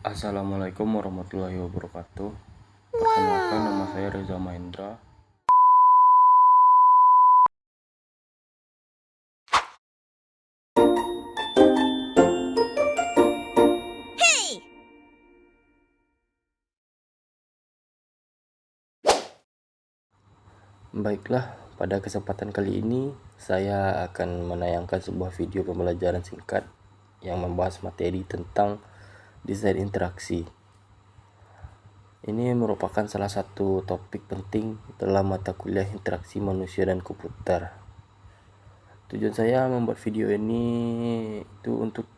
Assalamualaikum warahmatullahi wabarakatuh. Perkenalkan, nama saya Reza Mahendra. Baiklah, pada kesempatan kali ini saya akan menayangkan sebuah video pembelajaran singkat yang membahas materi tentang desain interaksi. Ini merupakan salah satu topik penting dalam mata kuliah interaksi manusia dan komputer. Tujuan saya membuat video ini itu untuk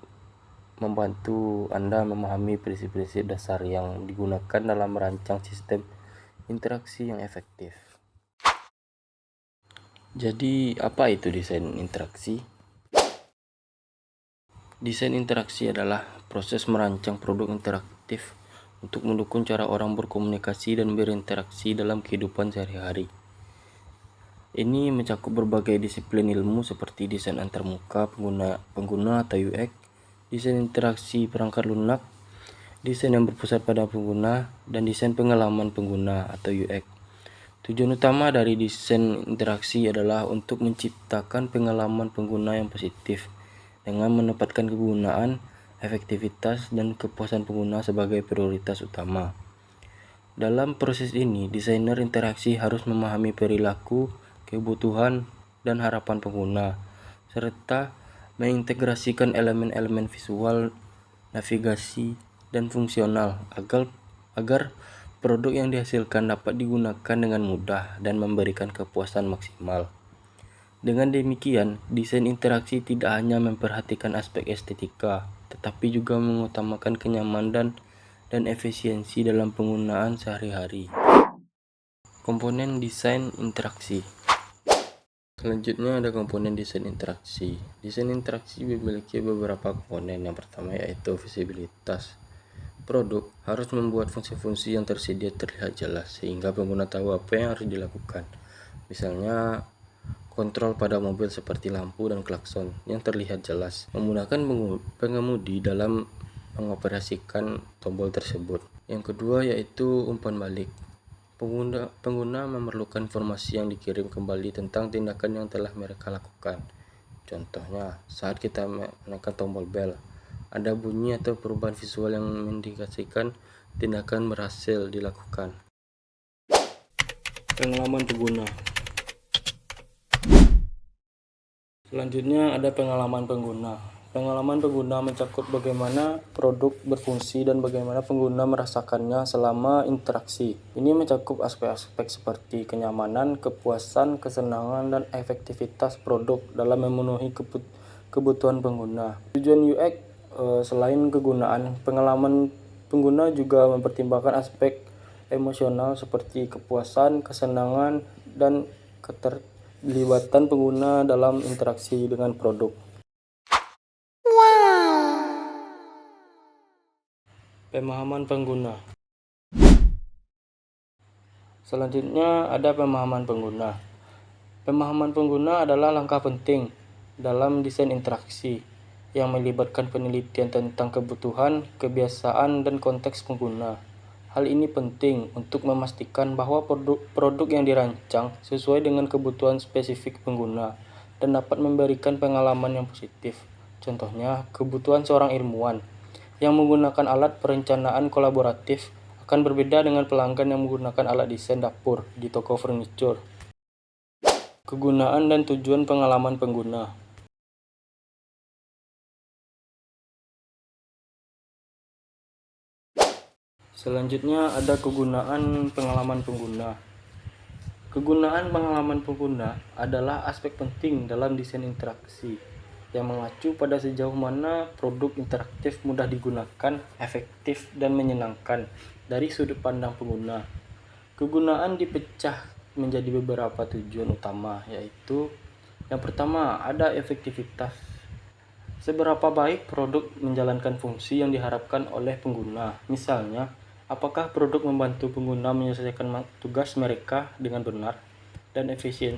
membantu Anda memahami prinsip-prinsip dasar yang digunakan dalam merancang sistem interaksi yang efektif. Jadi, apa itu desain interaksi? Desain interaksi adalah proses merancang produk interaktif untuk mendukung cara orang berkomunikasi dan berinteraksi dalam kehidupan sehari-hari. Ini mencakup berbagai disiplin ilmu seperti desain antarmuka pengguna atau UX, desain interaksi perangkat lunak, desain yang berpusat pada pengguna, dan desain pengalaman pengguna atau UX. Tujuan utama dari desain interaksi adalah untuk menciptakan pengalaman pengguna yang positif dengan menempatkan kegunaan, efektivitas, dan kepuasan pengguna sebagai prioritas utama. Dalam proses ini, desainer interaksi harus memahami perilaku, kebutuhan, dan harapan pengguna, serta mengintegrasikan elemen-elemen visual, navigasi, dan fungsional agar produk yang dihasilkan dapat digunakan dengan mudah dan memberikan kepuasan maksimal. Dengan demikian, desain interaksi tidak hanya memperhatikan aspek estetika, tetapi juga mengutamakan kenyamanan dan efisiensi dalam penggunaan sehari-hari. Komponen desain interaksi. Selanjutnya ada komponen desain interaksi. Desain interaksi memiliki beberapa komponen. Yang pertama yaitu visibilitas. Produk harus membuat fungsi-fungsi yang tersedia terlihat jelas sehingga pengguna tahu apa yang harus dilakukan. Misalnya, kontrol pada mobil seperti lampu dan klakson yang terlihat jelas, memudahkan pengemudi dalam mengoperasikan tombol tersebut. Yang kedua yaitu umpan balik. Pengguna memerlukan informasi yang dikirim kembali tentang tindakan yang telah mereka lakukan. Contohnya, saat kita menekan tombol bel, ada bunyi atau perubahan visual yang mengindikasikan tindakan berhasil dilakukan. Pengalaman pengguna. Selanjutnya ada pengalaman pengguna. Pengalaman pengguna mencakup bagaimana produk berfungsi dan bagaimana pengguna merasakannya selama interaksi. Ini mencakup aspek-aspek seperti kenyamanan, kepuasan, kesenangan, dan efektivitas produk dalam memenuhi kebutuhan pengguna. Tujuan UX selain kegunaan, pengalaman pengguna juga mempertimbangkan aspek emosional seperti kepuasan, kesenangan, dan keterlibatan pengguna dalam interaksi dengan produk. Pemahaman pengguna. Selanjutnya ada pemahaman pengguna. Pemahaman pengguna adalah langkah penting dalam desain interaksi yang melibatkan penelitian tentang kebutuhan, kebiasaan, dan konteks pengguna. Hal ini penting untuk memastikan bahwa produk yang dirancang sesuai dengan kebutuhan spesifik pengguna dan dapat memberikan pengalaman yang positif. Contohnya, kebutuhan seorang ilmuwan yang menggunakan alat perencanaan kolaboratif akan berbeda dengan pelanggan yang menggunakan alat desain dapur di toko furniture. Kegunaan dan tujuan pengalaman pengguna. Selanjutnya ada kegunaan pengalaman pengguna. Kegunaan pengalaman pengguna adalah aspek penting dalam desain interaksi yang mengacu pada sejauh mana produk interaktif mudah digunakan, efektif, dan menyenangkan dari sudut pandang pengguna. Kegunaan dipecah menjadi beberapa tujuan utama, yaitu yang pertama ada efektivitas. Seberapa baik produk menjalankan fungsi yang diharapkan oleh pengguna. Misalnya, apakah produk membantu pengguna menyelesaikan tugas mereka dengan benar dan efisien.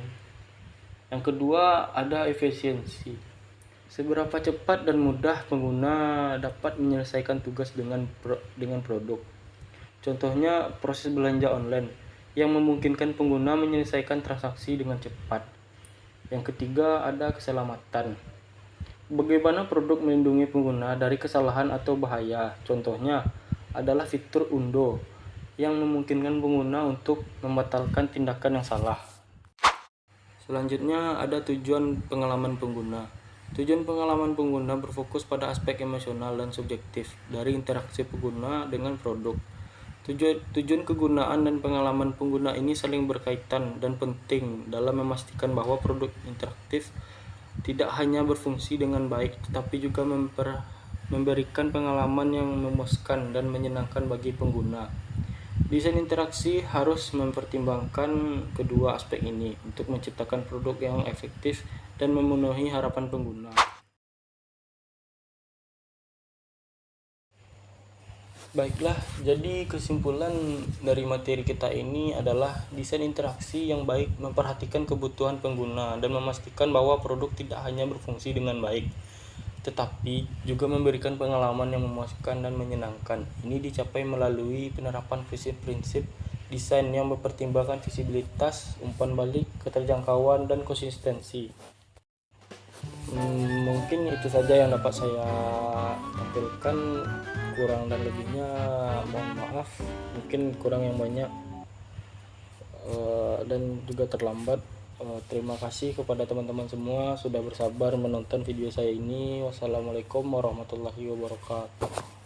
Yang kedua, ada efisiensi. Seberapa cepat dan mudah pengguna dapat menyelesaikan tugas dengan produk. Contohnya proses belanja online yang memungkinkan pengguna menyelesaikan transaksi dengan cepat. Yang ketiga ada keselamatan. Bagaimana produk melindungi pengguna dari kesalahan atau bahaya? Contohnya adalah fitur undo yang memungkinkan pengguna untuk membatalkan tindakan yang salah. Selanjutnya ada tujuan pengalaman pengguna. Tujuan pengalaman pengguna berfokus pada aspek emosional dan subjektif dari interaksi pengguna dengan produk. Tujuan kegunaan dan pengalaman pengguna ini saling berkaitan dan penting dalam memastikan bahwa produk interaktif tidak hanya berfungsi dengan baik, tetapi juga memberikan pengalaman yang memuaskan dan menyenangkan bagi pengguna. Desain interaksi harus mempertimbangkan kedua aspek ini untuk menciptakan produk yang efektif dan memenuhi harapan pengguna. Baiklah, jadi kesimpulan dari materi kita ini adalah desain interaksi yang baik memperhatikan kebutuhan pengguna dan memastikan bahwa produk tidak hanya berfungsi dengan baik, tetapi juga memberikan pengalaman yang memuaskan dan menyenangkan. Ini dicapai melalui penerapan prinsip-prinsip desain yang mempertimbangkan visibilitas, umpan balik, keterjangkauan, dan konsistensi. Mungkin itu saja yang dapat saya tampilkan. Kurang dan lebihnya mohon maaf, mungkin kurang yang banyak dan juga terlambat. Terima kasih kepada teman-teman semua sudah bersabar menonton video saya ini. Wassalamualaikum warahmatullahi wabarakatuh.